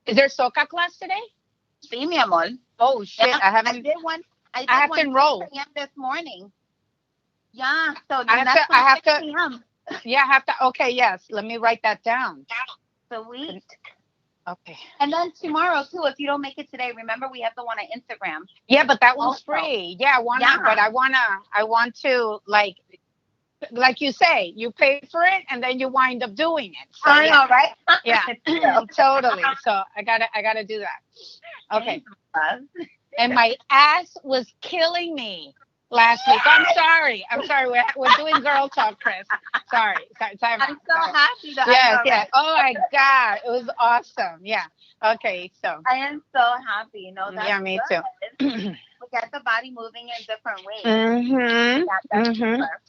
Is there soca class today? Sí, mi amor. Oh shit! Yeah, I I haven't. did one. I I did have to one enroll. 6 a.m. this morning. Yeah, so I then have to. that's I from have 6 to. p.m. Yeah, I have to. Okay, yes. Let me write that down. Sweet. Okay. And then tomorrow too, if you don't make it today, remember we have the one on Instagram. Yeah, but that one's Also, free. Yeah, I wanna. But yeah, I want to like you say, you pay for it and then you wind up doing it. So I yeah, know, right? yeah, It's true. totally. So I gotta do that. Okay. Thanks, love. And my ass was killing me last week. I'm sorry. I'm sorry. We're doing girl talk, Chris. Sorry. Sorry. Time I'm out. so Sorry. happy that I Yes. know, Yes. right? Oh my God. It was awesome. Yeah. Okay. So I am so happy. You know, that's yeah, me too. good. We get the body moving in different ways. Mhm. That's Mhm. super.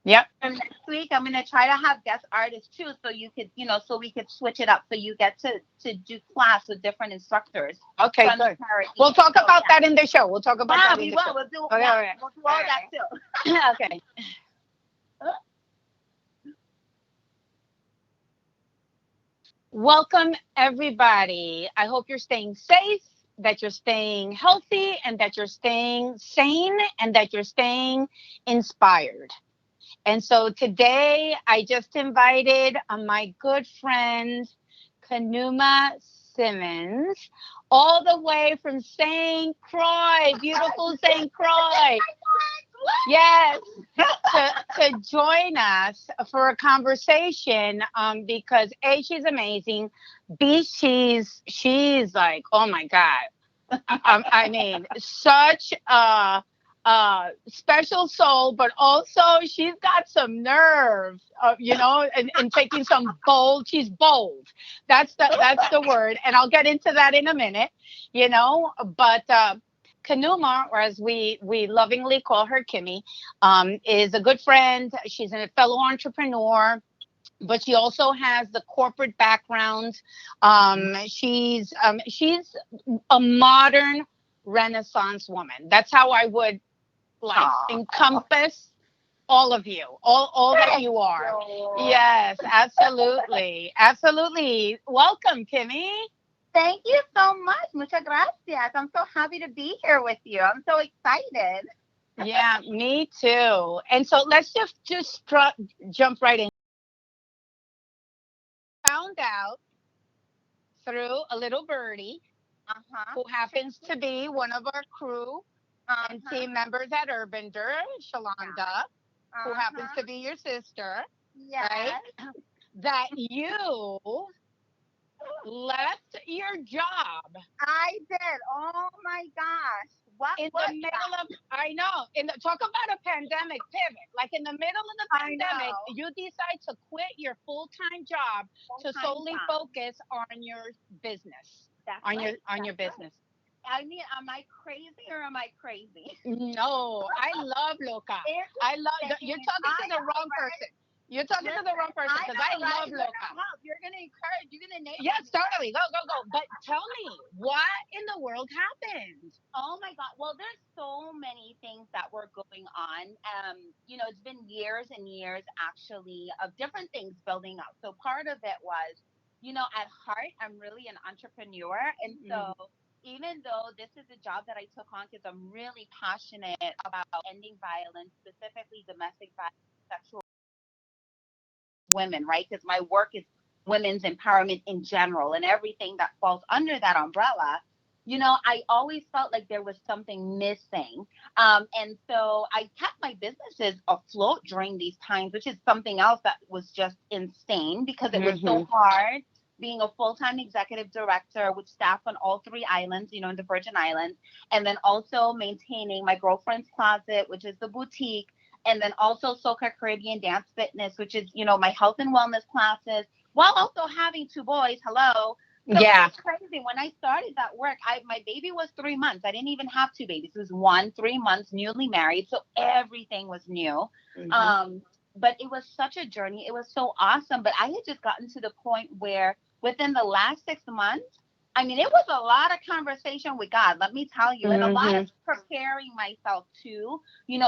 Yep. And next week I'm gonna try to have guest artists too, so you could, so we could switch it up, so you get to do class with different instructors Okay. from the Good. We'll Caribbean. talk So about yeah, that in the show. We'll talk about yeah, that in we the will. show. We'll do, Okay. yeah, All right. we'll do All all that right. too. Okay. Welcome, everybody. I hope you're staying safe, that you're staying healthy, and that you're staying sane, and that you're staying inspired. And so today I just invited my good friend, Khnuma Simmonds, all the way from St. Croix, beautiful St. Croix. Yes, to join us for a conversation because A, she's amazing. B, she's like, oh my God. I mean, such a special soul, but also she's got some nerve, and taking some bold. She's bold. That's the word, and I'll get into that in a minute. But Kanuma, or as we lovingly call her, Kimmy, is a good friend. She's a fellow entrepreneur, but she also has the corporate background. She's a modern Renaissance woman. That's how I would like Aw. encompass all of you, all that Thank you are. you. Yes, absolutely, absolutely. Welcome, Kimmy. Thank you so much. Muchas gracias. I'm so happy to be here with you. I'm so excited. Yeah, me too. And so let's jump right in. Found out through a little birdie Uh-huh. who happens to be one of our crew and Uh-huh. team members at Urbander, Yeah. Shalonda, who happens Uh-huh. to be your sister, right? Yes. That you left your job I did. Oh my gosh. What in the was middle that? of, I know, talk about a pandemic pivot. Like in the middle of the I pandemic, know. you decide to quit your full-time job Full to time solely job. focus on your business, That's on your right. on your That's right. business. I mean, am I crazy or am I crazy? No, I love Loca. It's I love. You're insane. talking I to the know, wrong right? person. You're talking to the Listen, wrong person I because I know, right? love You're Loca. gonna help. You're gonna encourage. You're gonna enable Yes, me, right? totally. Go, go, go. But tell me, what in the world happened? Oh my God. Well, there's so many things that were going on. It's been years and years actually of different things building up. So part of it was, at heart, I'm really an entrepreneur. And Mm-hmm. so even though this is a job that I took on because I'm really passionate about ending violence, specifically domestic violence, sexual women, right? Because my work is women's empowerment in general and everything that falls under that umbrella. I always felt like there was something missing. And so I kept my businesses afloat during these times, which is something else that was just insane because it was so Mm-hmm. hard being a full-time executive director with staff on all three islands, in the Virgin Islands, and then also maintaining my girlfriend's closet, which is the boutique, and then also Soca Caribbean Dance Fitness, which is, my health and wellness classes, while also having two boys. Hello. So it Yeah. was crazy. When I started that work, my baby was 3 months. I didn't even have two babies. It was one, 3 months, newly married. So everything was new. Mm-hmm. Um, but it was such a journey. It was so awesome. But I had just gotten to the point where within the last 6 months, I mean, it was a lot of conversation with God, let me tell you, and a lot of Mm-hmm. preparing myself too,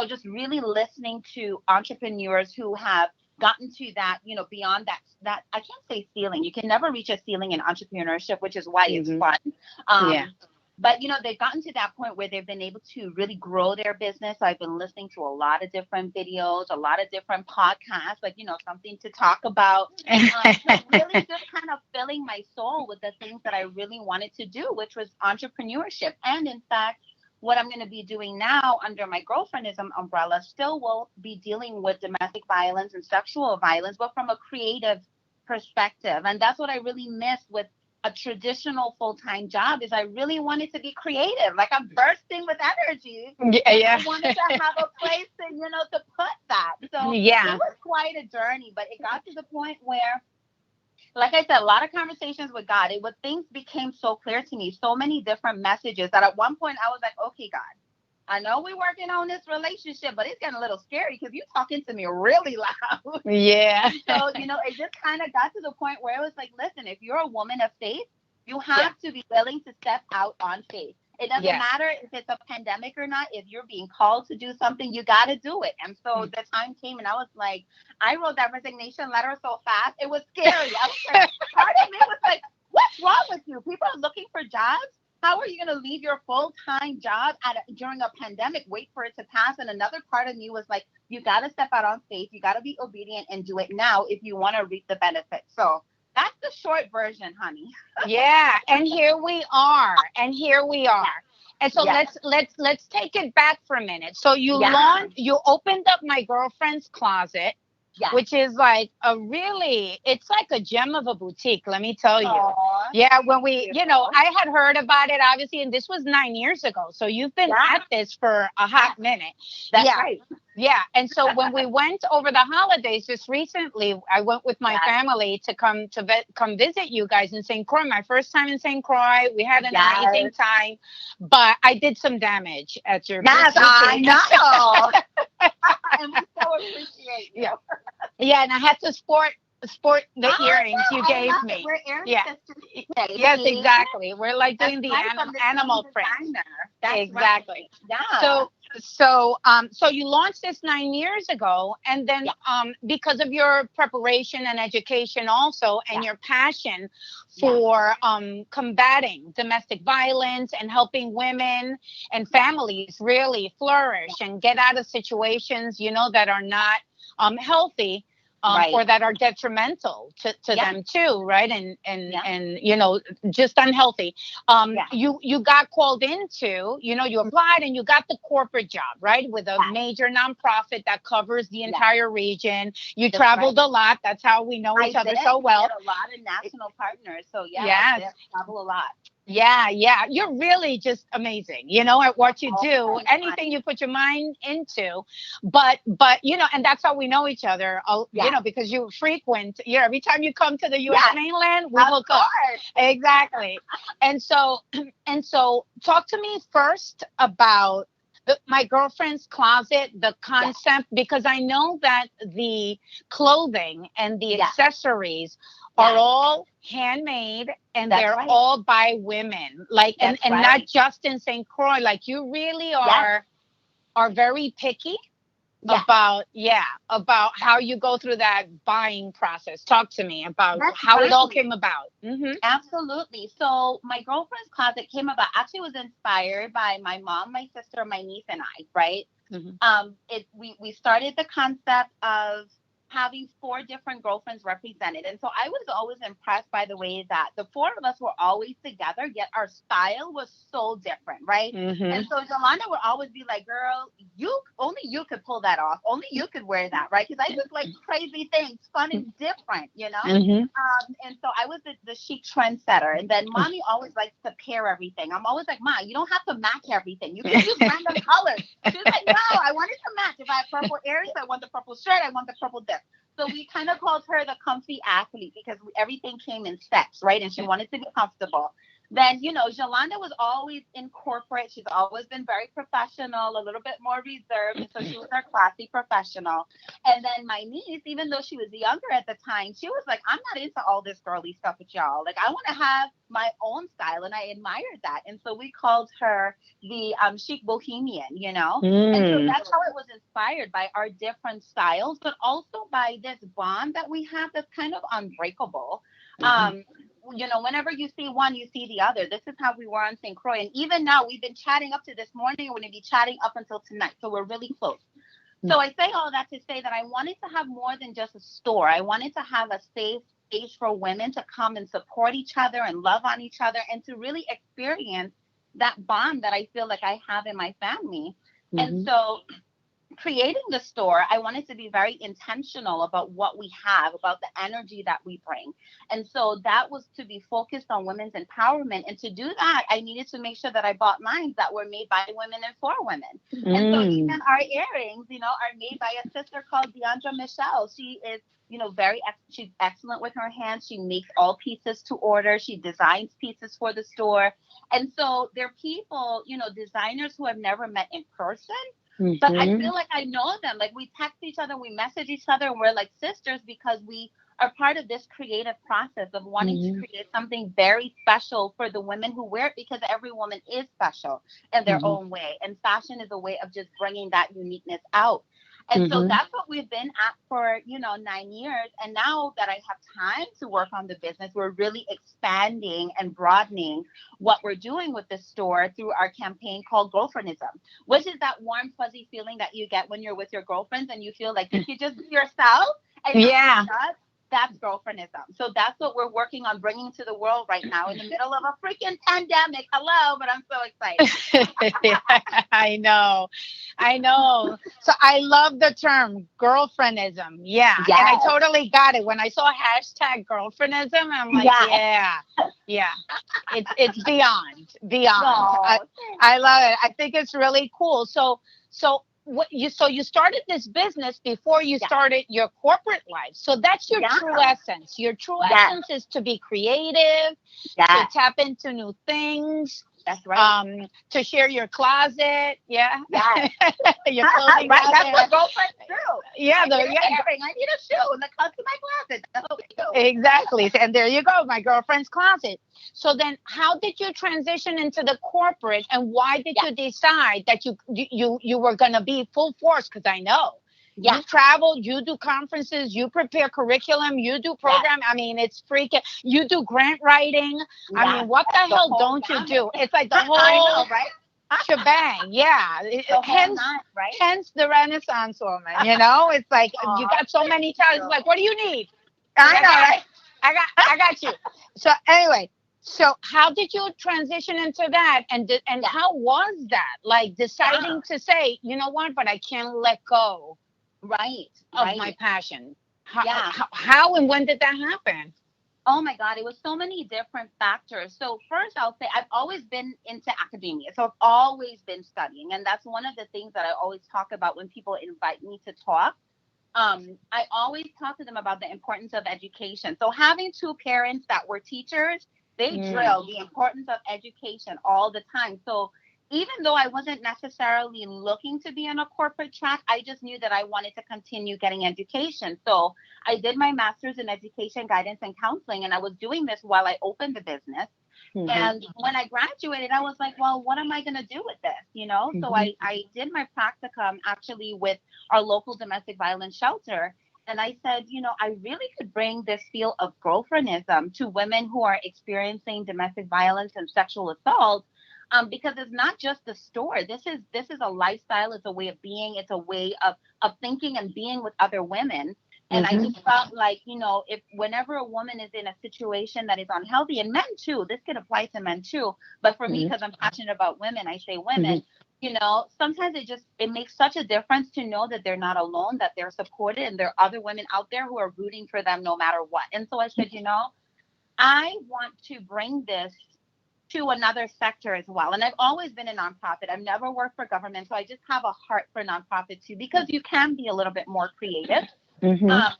just really listening to entrepreneurs who have gotten to that, beyond that I can't say ceiling. You can never reach a ceiling in entrepreneurship, which is why it's Hmm. fun. Yeah. But they've gotten to that point where they've been able to really grow their business. So I've been listening to a lot of different videos, a lot of different podcasts, like something to talk about. So really just kind of filling my soul with the things that I really wanted to do, which was entrepreneurship. And in fact, what I'm going to be doing now under my girlfriendism umbrella still will be dealing with domestic violence and sexual violence, but from a creative perspective. And that's what I really miss with a traditional full-time job is I really wanted to be creative. Like I'm bursting with energy. Yeah, And yeah. I wanted to have a place to, to put that. So it Yeah. was quite a journey, but it got to the point where, like I said, a lot of conversations with God. Things became so clear to me, so many different messages that at one point I was like, okay, God, I know we're working on this relationship, but it's getting a little scary because you're talking to me really loud. Yeah. So, it just kind of got to the point where it was like, listen, if you're a woman of faith, you Yeah. have to be willing to step out on faith. It doesn't Yeah. matter if it's a pandemic or not. If you're being called to do something, you got to do it. And so the time came and I was like, I wrote that resignation letter so fast. It was scary. I was like, part of me was like, what's wrong with you? People are looking for jobs. How are you going to leave your full-time job during a pandemic, wait for it to pass? And another part of me was like, you got to step out on faith. You got to be obedient and do it now if you want to reap the benefits. So that's the short version, honey. Yeah. And here we are. And here we are. And so Yeah. let's take it back for a minute. So Yeah. you opened up my girlfriend's closet, Yeah. which is like it's like a gem of a boutique, let me tell you. Aw, Yeah, when we, beautiful. I had heard about it, obviously, and this was 9 years ago. So you've been Yeah. at this for a hot minute. That's Yeah. right. Yeah. And so when we went over the holidays just recently, I went with my Yes. family to come visit you guys in St. Croix. My first time in St. Croix. We had an amazing Yes. time, but I did some damage at your Yes, I boutique. know. And we so appreciate you. Yeah. Yeah, and I had to sport the earrings you I gave love it. me. We're earring Yeah. sisters today. Yes, See? exactly. We're like That's doing the right, from the animal same print. designer. That's Exactly. right. Yeah. So you launched this 9 years ago, and then Yeah. because of your preparation and education also, and Yeah. your passion Yeah. for combating domestic violence and helping women and families really flourish and get out of situations, that are not healthy. Right. Or that are detrimental to Yeah. them too, right? And Yeah. and just unhealthy. Yeah. You got called into, you applied and you got the corporate job, right? With a Yeah. major nonprofit that covers the Yeah. entire region. You That's traveled right. a lot. That's how we know I each other did. so We well. had a lot of national partners. So yeah, I Yes. did travel a lot. Yeah, yeah. You're really just amazing, at what you do, Oh, anything you put your mind into. But, and that's how we know each other, yeah. because you frequent, every time you come to the US Yeah. mainland, we Of hook up. course. Exactly. And so, talk to me first about my girlfriend's closet, the concept, because I know that the clothing and the Yeah. accessories Yeah. are all handmade, and That's they're right. all by women, like, and That's right. not just in St. Croix. Like, you really Yes. are very picky Yeah. about how you go through that buying process. Talk to me about That's how it all right. came about. Hmm. Absolutely. So my girlfriend's closet came about, actually was inspired by my mom, my sister, my niece, and I, right? Hmm. We started the concept of having 4 different girlfriends represented. And so I was always impressed by the way that the 4 of us were always together, yet our style was so different, right? Hmm. And so Yolanda would always be like, girl, only you could pull that off. Only you could wear that, right? Because I just like crazy things, fun and different, Hmm. And so I was the chic trendsetter. And then mommy always likes to pair everything. I'm always like, Ma, you don't have to match everything. You can use random colors. She's like, no, I want it to match. If I have purple earrings, I want the purple shirt. I want the purple this. So we kind of called her the comfy athlete because everything came in sets, right? And she wanted to be comfortable. then, Jolanda was always in corporate. She's always been very professional, a little bit more reserved. And so she was our classy professional. And then my niece, even though she was younger at the time, she was like, I'm not into all this girly stuff with y'all. Like, I want to have my own style. And I admired that. And so we called her the chic bohemian. And so Mm. that's how it was inspired by our different styles, but also by this bond that we have that's kind of unbreakable. Mhm. Whenever you see one, you see the other. This is how we were on St. Croix. And even now, we've been chatting up to this morning. We're going to be chatting up until tonight. So we're really close. So I say all that to say that I wanted to have more than just a store. I wanted to have a safe space for women to come and support each other and love on each other and to really experience that bond that I feel like I have in my family. And Mhm. so creating the store, I wanted to be very intentional about what we have, about the energy that we bring. And so that was to be focused on women's empowerment. And to do that, I needed to make sure that I bought lines that were made by women and for women. And so even Mm. our earrings, are made by a sister called Deandra Michelle. She is, she's excellent with her hands. She makes all pieces to order. She designs pieces for the store. And so they're people, designers who I've never met in person, but I Mhm. feel like I know them. Like we text each other, we message each other, and we're like sisters because we are part of this creative process of wanting to Mhm. create something very special for the women who wear it because every woman is special in their Mhm. own way. And fashion is a way of just bringing that uniqueness out. And so Mhm. that's what we've been at for, 9 years. And now that I have time to work on the business, we're really expanding and broadening what we're doing with the store through our campaign called Girlfriendism, which is that warm, fuzzy feeling that you get when you're with your girlfriends and you feel like you can just be yourself and not be Yeah. judged. That's girlfriendism. So that's what we're working on bringing to the world right now in the middle of a freaking pandemic. Hello, but I'm so excited. I know. I know. So I love the term girlfriendism. Yeah. And I Yes. totally got it. When I saw hashtag girlfriendism, I'm like, Yes. yeah, yeah. It's beyond. I, No. I love it. I think it's really cool. So you started this business before you Yeah. started your corporate life. So that's your Yeah. true essence. Your true Yes. essence is to be creative, to Yes. tap into new things, That's right. to share your closet, yeah, Yes. your clothing Right. That's closet, what girlfriends do. yeah, I need the an yeah, earring. I need a shoe in the close to my closet. That's what we do. exactly. And there you go, my girlfriend's closet. So then, how did you transition into the corporate, and why did Yeah. you decide that you were going to be full force? Because I know Yeah. you travel, you do conferences, you prepare curriculum, you do Yes. program. I mean, it's freaking. You do grant writing. I Yes. mean, what the The hell whole don't you gamut. do? It's like the I know, whole right? shebang. Yeah. The whole Hence, nine, right? the Renaissance woman. It's like you Aw, got so thank many you. times. It's like, what do you need? I I know, got it. right? I got you. So anyway, so how did you transition into that, and Yeah. how was that? Like Yeah. deciding to say, you know what, but I can't let go Right. of my Right. passion. Yeah. How and when did that happen? Oh my God, it was so many different factors. So first I'll say I've always been into academia. So I've always been studying. And that's one of the things that I always talk about when people invite me to talk. I always talk to them about the importance of education. So having two parents that were teachers, they Mm. drill the importance of education all the time. So even though I wasn't necessarily looking to be on a corporate track, I just knew that I wanted to continue getting education. So I did my master's in education guidance and counseling, and I was doing this while I opened the business. Mhm. And when I graduated, I was like, well, what am I going to do with this? So Mhm. I did my practicum actually with our local domestic violence shelter. And I said, I really could bring this feel of girlfriendism to women who are experiencing domestic violence and sexual assault. Because it's not just the store. This is a lifestyle. It's a way of being. It's a way of thinking and being with other women. And I Mhm. just felt like, if whenever a woman is in a situation that is unhealthy, and men too, this could apply to men too, but for me, Mhm. because I'm passionate about women, I say Mhm. women, sometimes it makes such a difference to know that they're not alone, that they're supported, and there are other women out there who are rooting for them no matter what. And so I said, I want to bring this to another sector as well. And I've always been a nonprofit. I've never worked for government. So I just have a heart for nonprofit too, because you can be a little bit more creative. Mhm. Um,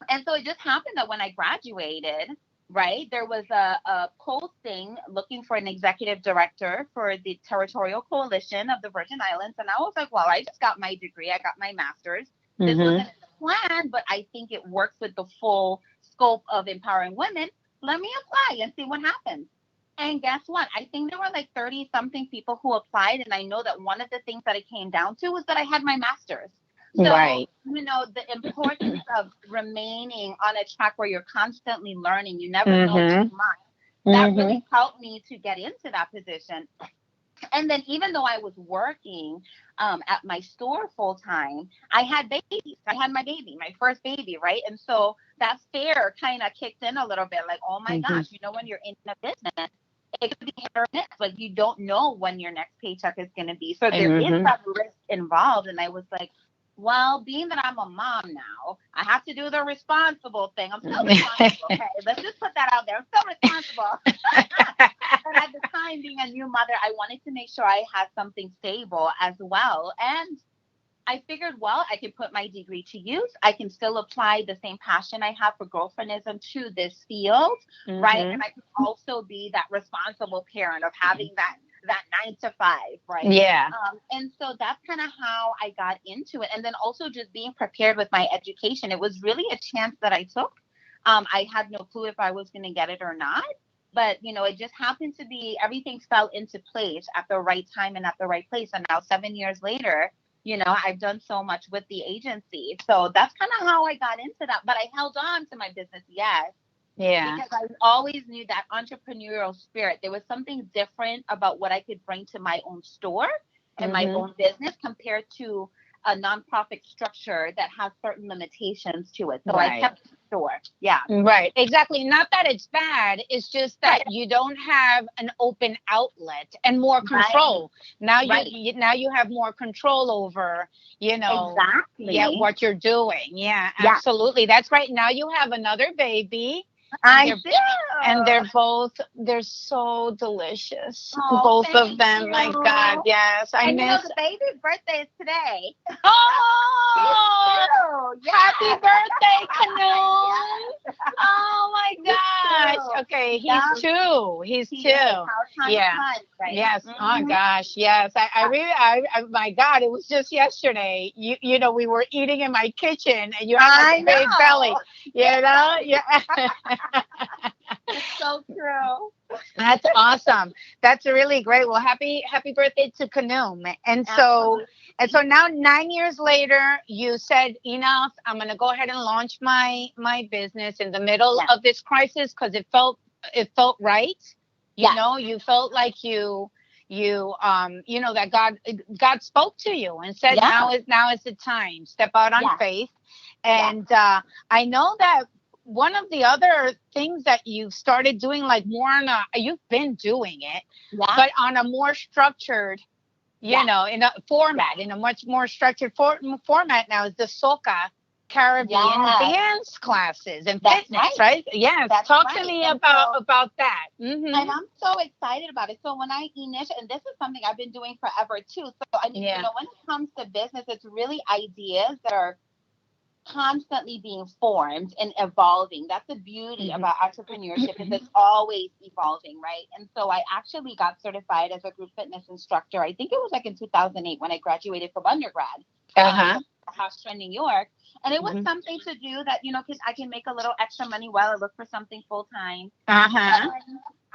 and so it just happened that when I graduated, right? There was a posting looking for an executive director for the Territorial Coalition of the Virgin Islands. And I was like, well, I just got my degree. I got my master's. This wasn't in the plan, but I think it works with the full scope of empowering women. Let me apply and see what happens. And guess what? I think there were like 30 something people who applied. And I know that one of the things that it came down to was that I had my master's. So, Right. the importance of remaining on a track where you're constantly learning, you never know too much. That really helped me to get into that position. And then even though I was working at my store full time, I had babies. I had my baby, my first baby, right? And so that fear kind of kicked in a little bit, like, oh my gosh, when you're in a business, it could be hit or miss. Like, you don't know when your next paycheck is going to be. So there is that risk involved. And I was like, well, being that I'm a mom now, I have to do the responsible thing. I'm still responsible. Okay, let's just put that out there. I'm still responsible. And at the time, being a new mother, I wanted to make sure I had something stable as well. And I figured, well, I can put my degree to use. I can still apply the same passion I have for girlfriendism to this field, right? And I can also be that responsible parent of having that 9 to 5, right? Yeah. And so that's kind of how I got into it. And then also just being prepared with my education. It was really a chance that I took. I had no clue if I was going to get it or not. But, it just happened to be, everything fell into place at the right time and at the right place. And now 7 years later, I've done so much with the agency. So that's kind of how I got into that. But I held on to my business, yes. Yeah. Because I always knew that entrepreneurial spirit. There was something different about what I could bring to my own store and my own business compared to a nonprofit structure that has certain limitations to it. So I kept the store. Yeah. Right. Exactly. Not that it's bad. It's just that you don't have an open outlet and more control. Now you have more control over, exactly. what you're doing. Yeah, absolutely. That's right. Now you have another baby. I do. And they're so delicious. Oh, both of them. My God, yes. And the baby's birthday is today. Oh, happy birthday, Khnuma. Oh my gosh. Okay, he's 2. He's 2. Yeah. Right? Yes. Oh gosh. Yes. I really. My God. It was just yesterday. We were eating in my kitchen, and you had a big belly. Yeah. It's so true. That's awesome. That's really great. Well, happy birthday to Khnuma. And so now 9 years later, you said, enough. I'm going to go ahead and launch my business in the middle of this crisis because it felt right. You felt like that God spoke to you and said, now is the time. Step out on faith. And I know that one of the other things that you've started doing, like more you've been doing it, but on a more structured, in a format, in a much more structured format now, is the Soca Caribbean dance classes and fitness, right? Yes. Talk to me about that. And I'm so excited about it. So when I initially, and this is something I've been doing forever too. So when it comes to business, it's really ideas that are constantly being formed and evolving. That's the beauty about entrepreneurship, is it's always evolving, right? And so I actually got certified as a group fitness instructor. I think it was like in 2008 when I graduated from undergrad from Hofstra, New York. And it was something to do that, because I can make a little extra money while I look for something full time.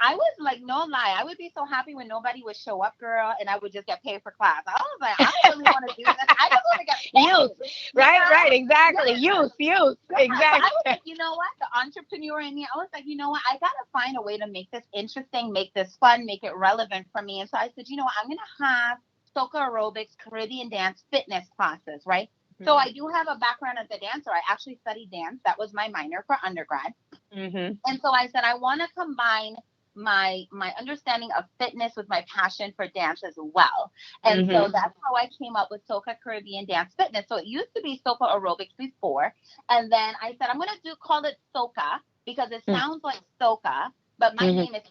I was like, no lie, I would be so happy when nobody would show up, girl, and I would just get paid for class. I was like, I don't really want to do this. I just want to get paid. Youth. Right, exactly. Youth. Exactly. I was like, you know what? The entrepreneur in me, I was like, you know what? I got to find a way to make this interesting, make this fun, make it relevant for me. And so I said, I'm going to have soca aerobics, Caribbean dance, fitness classes, right? So I do have a background as a dancer. I actually studied dance. That was my minor for undergrad. And so I said, I want to combine my understanding of fitness with my passion for dance as well. And so that's how I came up with Soca Caribbean Dance Fitness. So it used to be Soca Aerobics before. And then I said, I'm going to call it Soca because it sounds like soca, but my Hmm. name is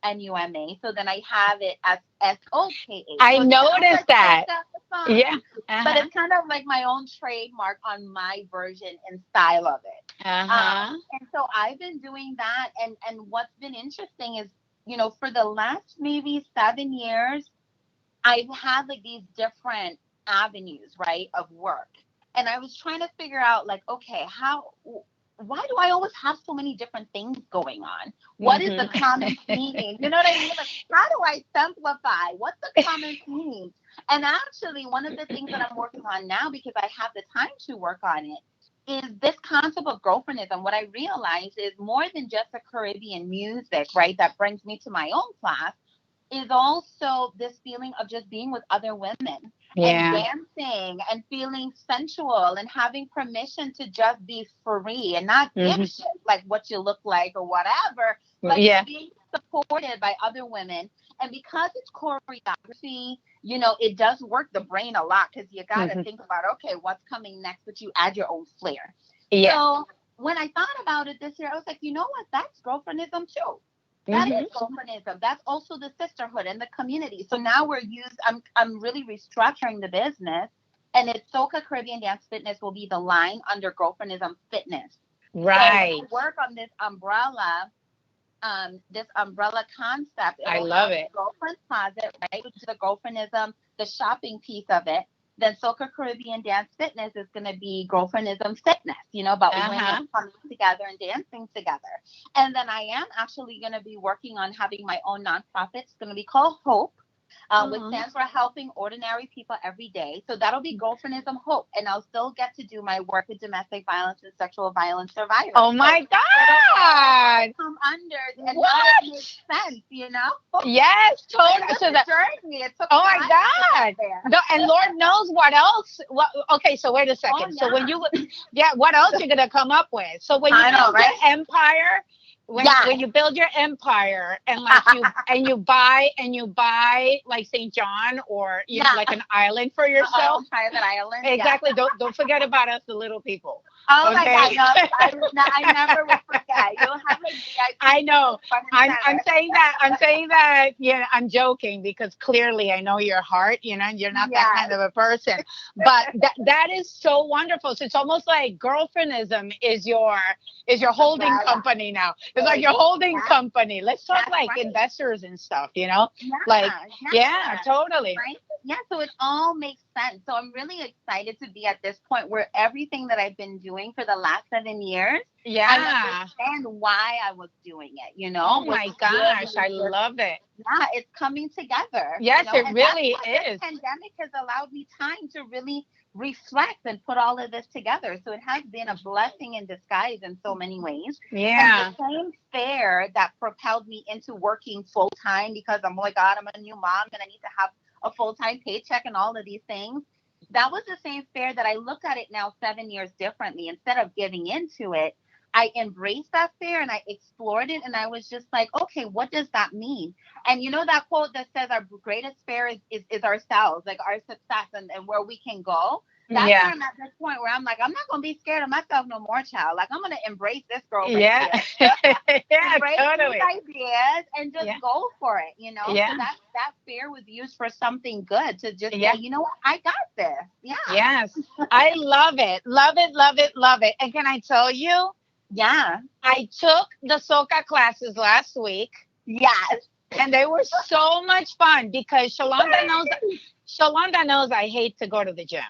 KHNUMA. So then I have it as SOKH. I So it sounds noticed like that. Soca the Yeah. song, but Uh-huh. it's kind of like my own trademark on my version and style of it. Uh-huh. And so I've been doing that, and what's been interesting is, for the last maybe 7 years, I've had like these different avenues, right, of work. And I was trying to figure out, like, okay, why do I always have so many different things going on? What is the Hmm. common theme? You know what I mean? Like, how do I simplify? What's the common theme? And actually, one of the things that I'm working on now, because I have the time to work on it, is this concept of girlfriendism. What I realize is more than just the Caribbean music, right, that brings me to my own class, is also this feeling of just being with other women and Yeah. dancing and feeling sensual and having permission to just be free and not give Hmm. shit like what you look like or whatever, but Yeah. just being supported by other women. And because it's choreography, it does work the brain a lot, because you got to Hmm. think about, okay, what's coming next, but you add your own flair. Yeah. So when I thought about it this year, I was like, you know what? That's girlfriendism too. That Hmm. is girlfriendism. That's also the sisterhood and the community. So now I'm really restructuring the business, and it's Soca Caribbean Dance Fitness will be the line under girlfriendism fitness. So when I Right. work on this umbrella concept, I it'll love have it. the girlfriend closet, right, which is the girlfriendism, the shopping piece of it. Then Soca Caribbean Dance Fitness is going to be girlfriendism fitness, about women Uh-huh. coming together and dancing together. And then I am actually going to be working on having my own nonprofit. It's going to be called Hope, which Oh. stands for Helping Ordinary People Every Day. So that'll be girlfriendism Hope, and I'll still get to do my work with domestic violence and sexual violence survivors. Oh So my it'll all God. come under, and now it What? makes sense. Yes, But it totally. was So a that, journey. It took oh my time to get God. there. No, and Lord knows what else. What, okay, so wait a Oh second. So when yeah, you, yeah, what else you're gonna come up with? So when you I know, build your right? empire, when Yes. you build your empire, and like you buy like St. John, or Yeah. like an island for Our yourself. own private island. Yeah. Exactly. Don't forget about us, the little people. Oh my God, Okay. no, I never will forget. You'll have like I VIP know. front and I'm center. saying that. I'm saying that. Yeah, I'm joking, because clearly I know your heart. You're not that kind Yes. of a person. But that is so wonderful. So it's almost like girlfriendism is your holding Umbrella. company now. It's like Like, your holding that, company. Let's talk that's like right. investors and stuff. Like, Yeah, yeah, yeah. totally. Right? Yeah, so it all makes sense. So I'm really excited to be at this point where everything that I've been doing for the last 7 years, I Yeah. understand why I was doing it, Oh was my gosh, really I just, love it. yeah, it's coming together, Yes, it and that's really what this is. pandemic has allowed me time to really reflect and put all of this together. So it has been a blessing in disguise in so many ways. And the Yeah. same fear that propelled me into working full time, because I'm, oh my God, I'm a new mom and I need to have a full time paycheck and all of these things. That was the same fear that I looked at it now 7 years differently. Instead of giving into it, I embraced that fear and I explored it. And I was just like, okay, what does that mean? And that quote that says our greatest fear is ourselves, like our success and where we can go. That's where Yeah. I'm at this point where I'm like, I'm not going to be scared of myself no more, child. Like, I'm going to embrace this girl right Yeah. here, Yeah, embrace these totally. ideas and just Yeah. go for it. So Yeah. that fear was used for something good, to just say, Yeah. you know what, I got this. Yeah. Yes. I love it. Love it. Love it. Love it. And can I tell you, Yeah. I took the soca classes last week, Yes. and they were so much fun, because Shalonda knows I hate to go to the gym.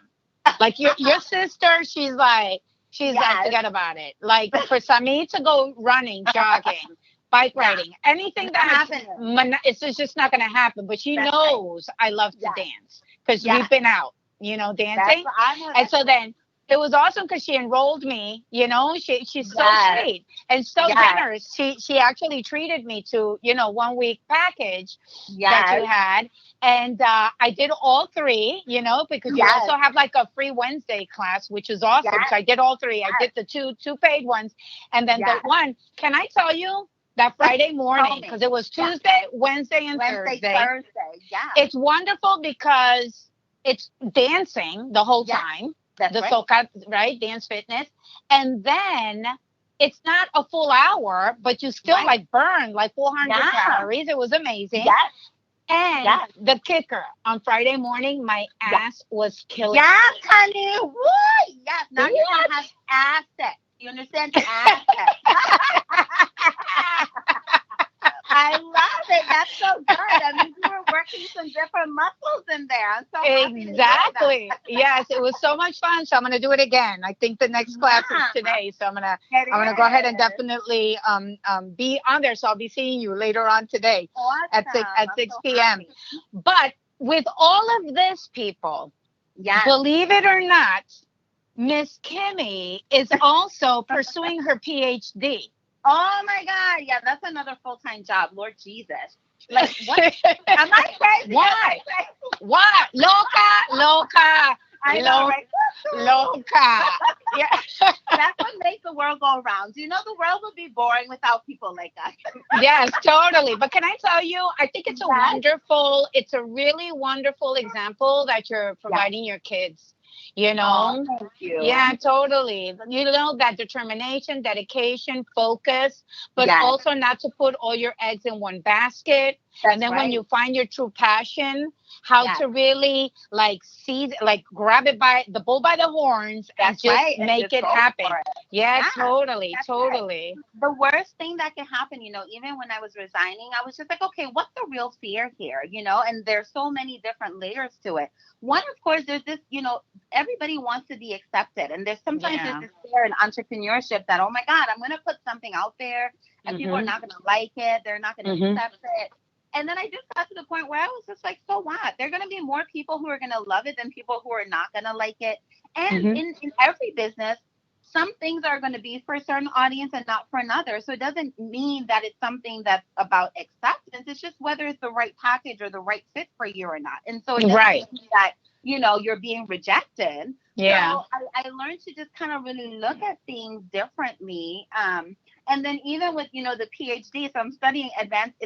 Like your sister, she's like, Yes. forget about it. Like, for Sami to go running, jogging, bike Yeah. riding, anything Not that's happening. it's just not going to happen. But she That's right. knows I love to Yeah. dance, because Yeah. we've been out, That's dancing. what I know. And That's so right. then it was awesome, because she enrolled me. She's so Yes. sweet and so Yes. generous. She actually treated me to 1 week package that you Yes. had. And I did all three, because you Yes. also have like a free Wednesday class, which is awesome. Yes. So I did all three. I Yes. did the two paid ones. And then the Yes. one, can I tell you, that Friday Tell morning, me. because it was Yeah. Tuesday, Wednesday, and Wednesday, Thursday. Thursday. Yeah. It's wonderful because it's dancing the whole Yeah. time, That's the right. soca, right? Dance fitness. And then it's not a full hour, but you still Right. like burn like 400 Yeah. calories. It was amazing. Yes. And Yes. the kicker, on Friday morning, my Yes. ass was killing me. Yes, honey. Woo! Yes. Now you're What? gonna have assets. You understand? Assets. I love it. That's so good. I mean, you were working some different muscles in there. I'm so happy to hear that. Exactly. Yes, it was so much fun. So I'm gonna do it again. I think the next class is Yeah, today. So I'm gonna it go ahead and is. definitely be on there. So I'll be seeing you later on today at Awesome. I'm 6 so p.m. happy. But with all of this, people, Yes. believe it or not, Miss Kimmy is also pursuing her PhD. Oh my God. Yeah, that's another full-time job. Lord Jesus. Like, what? Am I crazy? Why? Am I crazy? What? Loca. I know, right? Loca. Yeah. That's what makes the world go around. You know, the world would be boring without people like us. Yes, totally. But can I tell you, I think it's Yes. it's a really wonderful example that you're providing your kids, you Oh, know? thank you. Yeah, totally. You know, that determination, dedication, focus, but Yes. also not to put all your eggs in one basket. That's And then when right. you find your true passion, how Yes. to really like seize, like grab it by the bull by the horns and That's just right. And make just it go happen. for it. Yeah, Yeah. totally, That's right. totally. The worst thing that can happen, you know, even when I was resigning, I was just like, okay, what's the real fear here? You know, and there's so many different layers to it. One, of course, there's this, you know, everybody wants to be accepted. And there's sometimes Yeah. there's this fear in entrepreneurship that, oh my God, I'm going to put something out there and people are Mhm. not going to like it. They're not going to Mhm. accept it. And then I just got to the point where I was just like, so what? There are going to be more people who are going to love it than people who are not going to like it. And Mhm. in every business, some things are going to be for a certain audience and not for another. So it doesn't mean that it's something that's about acceptance. It's just whether it's the right package or the right fit for you or not. And so it doesn't Right. mean that, you know, you're being rejected. Yeah. So I learned to just kind of really look at things differently. And then even with, you know, the PhD, so I'm studying advanced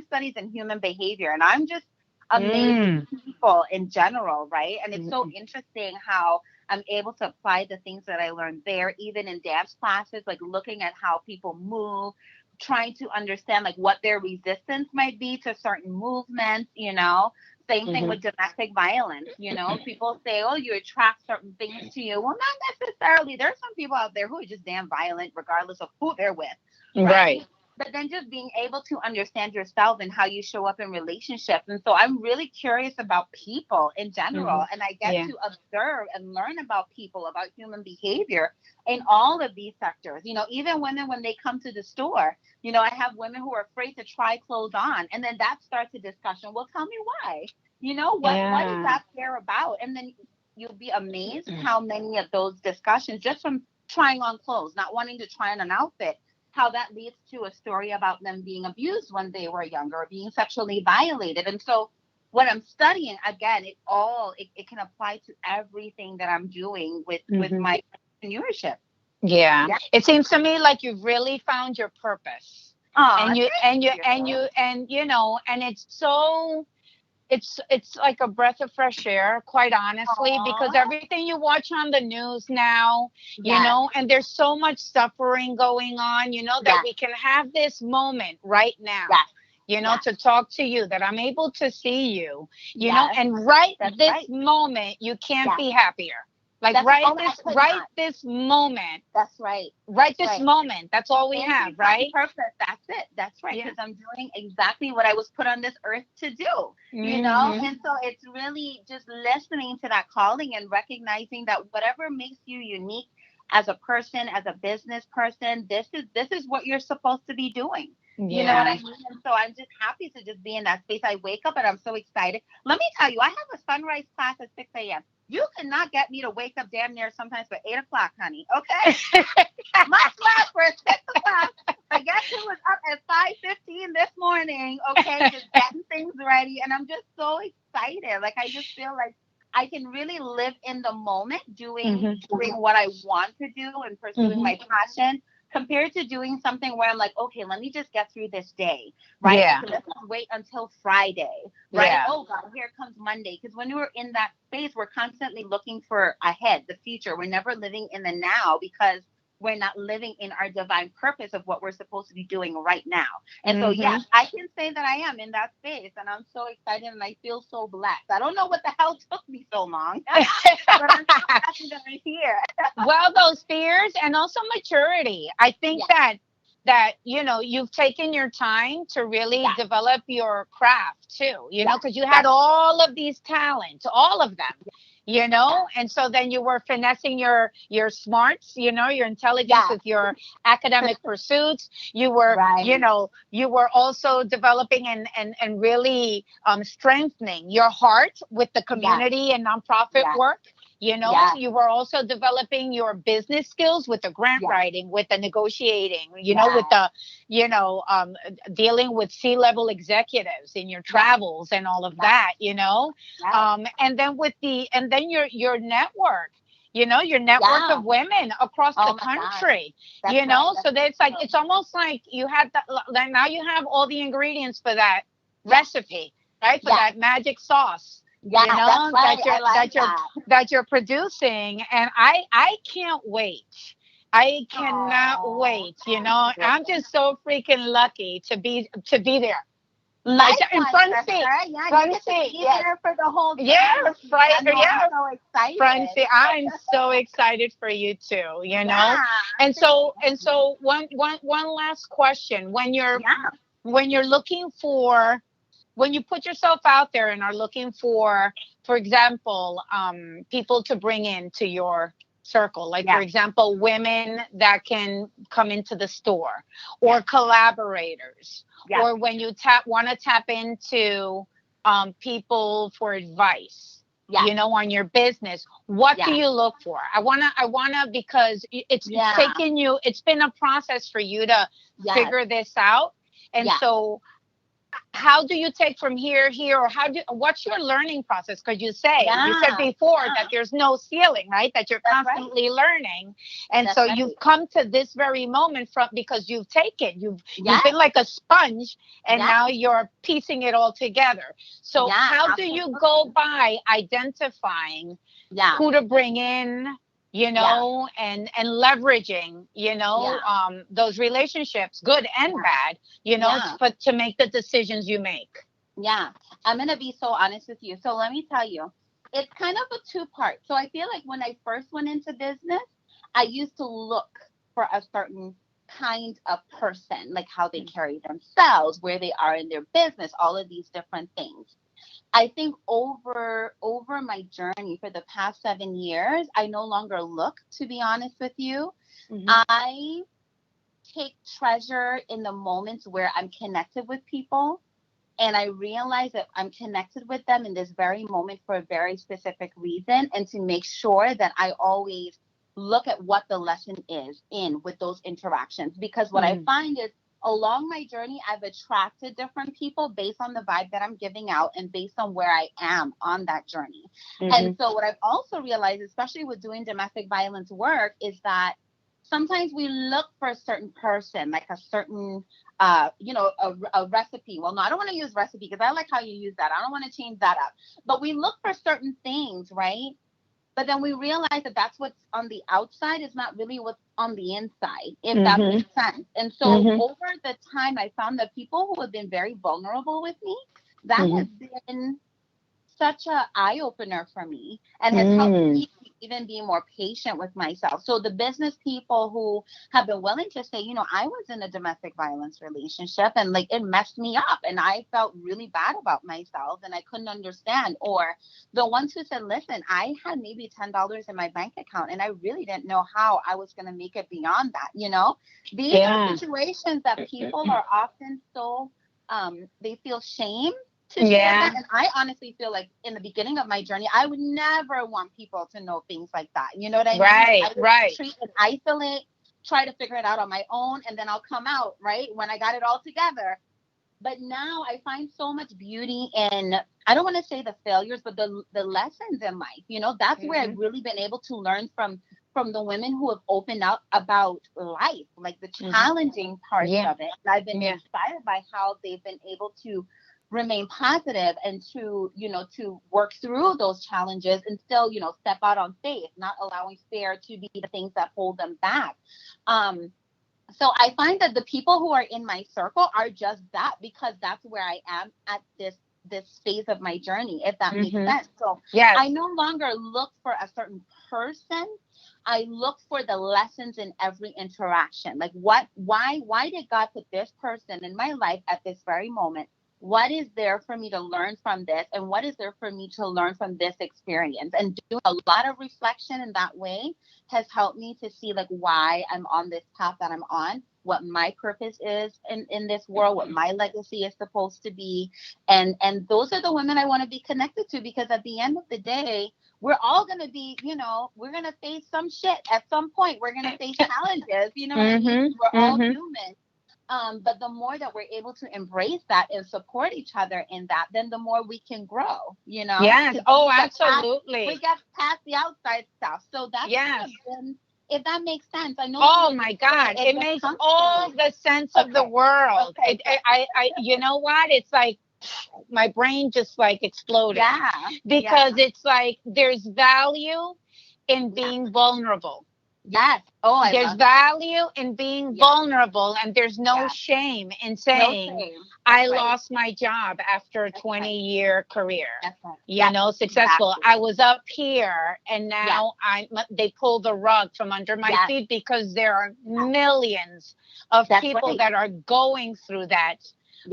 studies in human behavior. And I'm just amazed with people in general, right? And it's so interesting how I'm able to apply the things that I learned there, even in dance classes, like looking at how people move, trying to understand like what their resistance might be to certain movements, you know. Same thing Mhm. with domestic violence, you know. People say, oh, you attract certain things to you. Well, not necessarily. There's some people out there who are just damn violent, regardless of who they're with, Right. but then just being able to understand yourself and how you show up in relationships. And so I'm really curious about people in general. Mhm. And I get Yeah. to observe and learn about people, about human behavior in all of these sectors. You know, even women, when they come to the store, you know, I have women who are afraid to try clothes on. And then that starts a discussion. Well, tell me why. You know, what is Yeah. that fair about? And then you'll be amazed how many of those discussions, just from trying on clothes, not wanting to try on an outfit, how that leads to a story about them being abused when they were younger or being sexually violated. And so what I'm studying, again, it can apply to everything that I'm doing with Mhm. my entrepreneurship. Yeah. Yeah. It seems to me like you've really found your purpose. Oh, And you thank and you you. and you and you know, and it's so it's like a breath of fresh air, quite honestly, because Aw, everything you watch on the news now, you yes, know, and there's so much suffering going on, you know, that yes, we can have this moment right now, yes, you know, yes, to talk to you, that I'm able to see you, you know, yes. and right That's this right. moment, you can't Yes. be happier. Like That's oh, I could right not. this moment, That's right. right That's this right. moment. That's all we And have, we find right? purpose. That's it. That's right. Yeah. Because I'm doing exactly what I was put on this earth to do, you know? Hmm. And so it's really just listening to that calling and recognizing that whatever makes you unique as a person, as a business person, this is what you're supposed to be doing. You know what I Yeah. mean? And so I'm just happy to just be in that space. I wake up and I'm so excited. Let me tell you, I have a sunrise class at 6 a.m. You cannot get me to wake up damn near sometimes for 8 o'clock, honey. Okay? My class for 6 o'clock. I guess it was up at 5:15 this morning. Okay, just getting things ready, and I'm just so excited. Like I just feel like I can really live in the moment, doing Hmm. doing what I want to do and pursuing Hmm. my passion. Compared to doing something where I'm like, okay, let me just get through this day, right? Yeah. Okay, let's just wait until Friday, right? Yeah. Oh God, here comes Monday. Because when we're in that space, we're constantly looking for ahead, the future. We're never living in the now because we're not living in our divine purpose of what we're supposed to be doing right now. And so, Mm-hmm. yes, I can say that I am in that space, and I'm so excited, and I feel so blessed. I don't know what the hell took me so long, but I'm so happy that I'm here. Well, those fears and also maturity. I think Yeah, that you've taken your time to really yeah, develop your craft too. yeah, Because you had that's all of these talents, all of them. yeah, And so then you were finessing your smarts, your intelligence yeah, with your academic pursuits. You were, right, you were also developing and really strengthening your heart with the yeah, community and nonprofit yeah, work. yeah, You were also developing your business skills with the grant yeah, writing, with the negotiating, with yeah, the, dealing with C-level executives in your yeah, travels and all of yeah, that, yeah. and then your network, your network Yeah. of women across the Oh my God. country, That's right. so That's that so it's like, true. it's almost like you had that, like now you have all the ingredients for that Yeah. recipe, right? For Yeah. that magic sauce, Yeah. That's right. that I like that. you're producing. And I can't wait. I cannot Oh, wait. thank you. I'm just so freaking lucky to be there. In Likewise, front sister. seat. Yeah, you Front get to seat. be Yes. there for the whole Yeah, journey. right. I know. I'm Yeah, so front excited. seat. I'm so excited for you too, Yeah. And Thank you. so one last question. Yeah. When you're looking for, when you put yourself out there and are looking for example, people to bring into your circle, like for Yeah. example, women that can come into the store, Yeah. or collaborators, Yeah. or when you want to tap into people for advice, Yeah. on your business. What do Yeah. you look for? I wanna because Yeah. it's been a process for you to Yes. figure this out. And Yeah. so how do you take from here, or what's your learning process? Because you said Yeah. before that Yeah. there's no ceiling, right? That you're That's right. constantly learning. And That's so right. you've come to this very moment from, because you've been Yes. like a sponge, and Yes. now you're piecing it all together. So Yeah. how do you go Absolutely. by identifying Yeah. who to bring in, Yeah. and leveraging, Yeah. those relationships, good and Yeah. bad, Yeah. but to make the decisions you make? Yeah. I'm going to be so honest with you. So let me tell you, it's kind of a two part. So I feel like when I first went into business, I used to look for a certain kind of person, like how they carry themselves, where they are in their business, all of these different things. I think over my journey for the past 7 years, I no longer look, to be honest with you. Hmm. I take treasure in the moments where I'm connected with people, and I realize that I'm connected with them in this very moment for a very specific reason, and to make sure that I always look at what the lesson is in with those interactions. Because what I Hmm. find is along my journey, I've attracted different people based on the vibe that I'm giving out and based on where I am on that journey. And Hmm. so, what I've also realized, especially with doing domestic violence work, is that sometimes we look for a certain person, like a certain a recipe. Well, no, I don't want to use recipe because I like how you use that. I don't want to change that up. But we look for certain things, right? But then we realize that that's what's on the outside is not really what's on the inside, if that Hmm. makes sense. And so Hmm. over the time, I found that people who have been very vulnerable with me, that Hmm. has been such a eye opener for me and has helped Mm. me to even be more patient with myself. So the business people who have been willing to say, I was in a domestic violence relationship and like it messed me up and I felt really bad about myself and I couldn't understand. Or the ones who said, listen, I had maybe $10 in my bank account and I really didn't know how I was going to make it beyond that. These are Yeah. situations that people are often so they feel shame to share that. Yeah. And I honestly feel like in the beginning of my journey, I would never want people to know things like that. You know what I mean? Like Right. I would Right. treat and isolate, try to figure it out on my own, and then I'll come out, right? When I got it all together. But now I find so much beauty in, I don't want to say the failures, but the lessons in life. That's where Hmm. I've really been able to learn from the women who have opened up about life, like the Hmm. challenging parts Yeah. of it. And I've been Yeah. inspired by how they've been able to remain positive and to, to work through those challenges and still, step out on faith, not allowing fear to be the things that hold them back. So I find that the people who are in my circle are just that, because that's where I am at this phase of my journey, if that makes sense. So yes. I no longer look for a certain person. I look for the lessons in every interaction. Like why did God put this person in my life at this very moment? What is there for me to learn from this? And what is there for me to learn from this experience? And doing a lot of reflection in that way has helped me to see like why I'm on this path that I'm on, what my purpose is in this world, what my legacy is supposed to be. And those are the women I want to be connected to, because at the end of the day, we're all going to be, we're going to face some shit at some point. We're going to face challenges, what I mean? We're all human. But the more that we're able to embrace that and support each other in that, then the more we can grow, Yes. Oh, absolutely. We get past the outside stuff. So that's kind of been, if that makes sense. I know. Oh my God. It makes all the sense of the world. Okay. You know what? It's like my brain just like exploded. Yeah. Because it's like there's value in being vulnerable. Yes. Oh, there's value in being vulnerable, and there's no shame in saying I lost my job after a 20-year career. Successful. I was up here, and now they pull the rug from under my feet, because there are millions of people that are going through that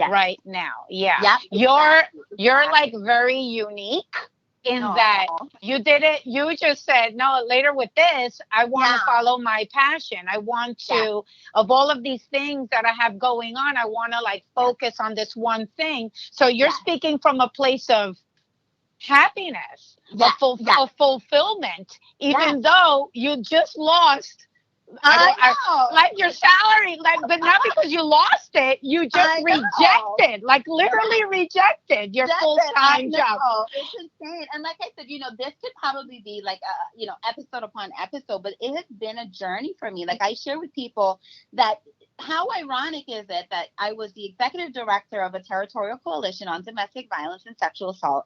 right now. Yeah. You're like very unique. In that you did it, you just said, no, later with this, I want to follow my passion. I want to, of all of these things that I have going on, I want to like focus on this one thing. So you're speaking from a place of happiness, of fulfillment, even though you just lost. Like your salary, but not because you lost it. You just rejected, like literally rejected your full-time job. It's insane. And like I said, this could probably be like episode upon episode, but it has been a journey for me. Like I share with people that how ironic is it that I was the executive director of a territorial coalition on domestic violence and sexual assault.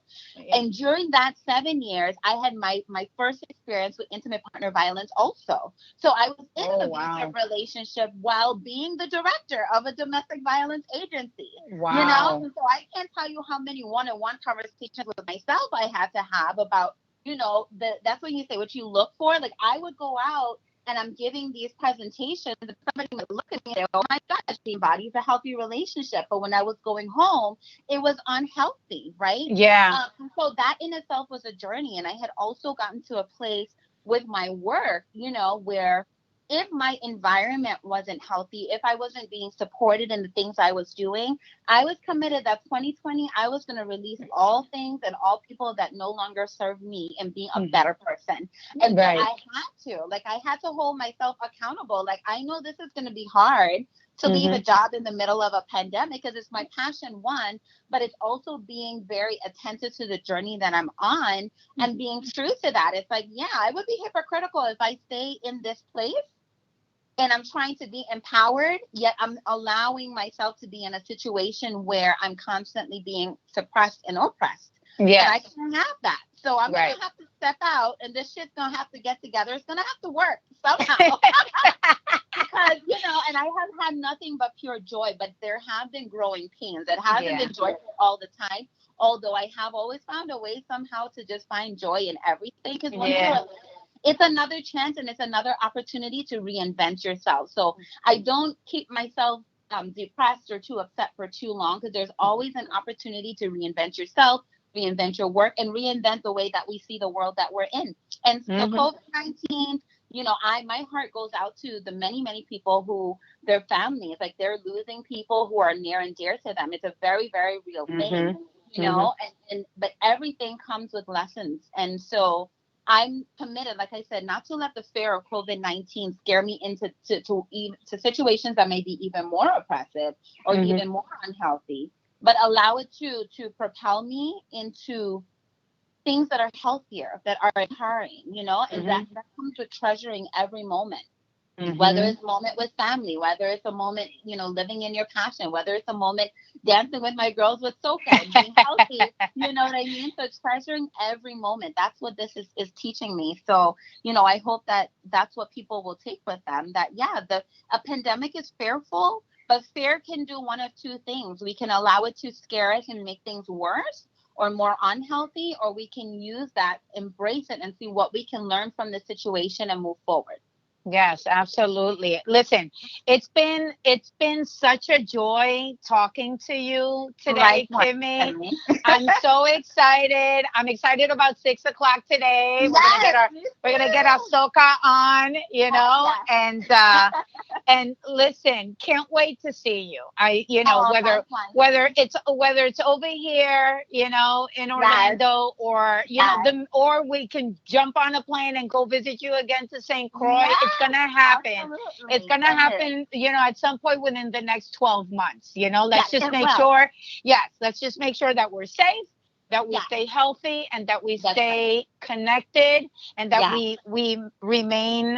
And during that 7 years, I had my first experience with intimate partner violence also. So I was in an abusive relationship while being the director of a domestic violence agency. Wow. And so I can't tell you how many one-on-one conversations with myself I had to have about, that's when you say what you look for. Like I would go out and I'm giving these presentations, and somebody would look at me and say, oh my gosh, she embodies a healthy relationship. But when I was going home, it was unhealthy, right? Yeah. So that in itself was a journey. And I had also gotten to a place with my work, where if my environment wasn't healthy, if I wasn't being supported in the things I was doing, I was committed that 2020, I was going to release all things and all people that no longer serve me and be a better person. And I had to hold myself accountable. Like, I know this is going to be hard to leave a job in the middle of a pandemic, because it's my passion, one, but it's also being very attentive to the journey that I'm on and being true to that. It's like, I would be hypocritical if I stay in this place and I'm trying to be empowered, yet I'm allowing myself to be in a situation where I'm constantly being suppressed and oppressed. Yeah. And I can't have that. So I'm going to have to step out, and this shit's going to have to get together. It's going to have to work somehow. Because, and I have had nothing but pure joy, but there have been growing pains. It hasn't been joyful all the time, although I have always found a way somehow to just find joy in everything. Because it's another chance and it's another opportunity to reinvent yourself. So I don't keep myself depressed or too upset for too long, because there's always an opportunity to reinvent yourself, reinvent your work, and reinvent the way that we see the world that we're in. And so COVID-19, my heart goes out to the many, many people who their families, like they're losing people who are near and dear to them. It's a very, very real thing, but everything comes with lessons. And so I'm committed, like I said, not to let the fear of COVID-19 scare me into to situations that may be even more oppressive or even more unhealthy, but allow it to propel me into things that are healthier, that are empowering, and that comes with treasuring every moment. Whether Mhm. it's a moment with family, whether it's a moment, living in your passion, whether it's a moment dancing with my girls with soca and being healthy, you know what I mean? So it's treasuring every moment. That's what this is teaching me. So, I hope that that's what people will take with them, that, yeah, a pandemic is fearful, but fear can do one of two things. We can allow it to scare us and make things worse or more unhealthy, or we can use that, embrace it, and see what we can learn from the situation and move forward. Yes, absolutely. Listen, it's been such a joy talking to you today, Likewise, Kimmy. Emily. I'm so excited. I'm excited about 6 o'clock today. Yes, me We're gonna get our too. soca on, Oh, yes. and listen, can't wait to see you. Oh, Whether likewise. whether it's over here, in Yes, Orlando, or yes, or we can jump on a plane and go visit you again to St. Croix. It's yes, gonna happen. It's absolutely. gonna It is. happen, at some point within the next 12 months. Let's Yes, just it make will. sure, yes, let's just make sure that we're safe, that we Yes, stay healthy, and that we that's right. stay connected, and that Yes, we remain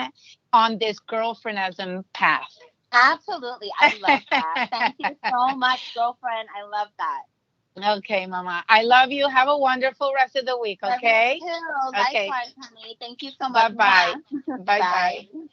on this girlfriendism path. absolutely. I love that. Thank you so much, girlfriend. I love that. Okay, Mama. I love you. Have a wonderful rest of the week, Love you okay? too. Okay. Likewise, honey. Thank you so much. Bye bye. Mwah. Bye bye. Bye.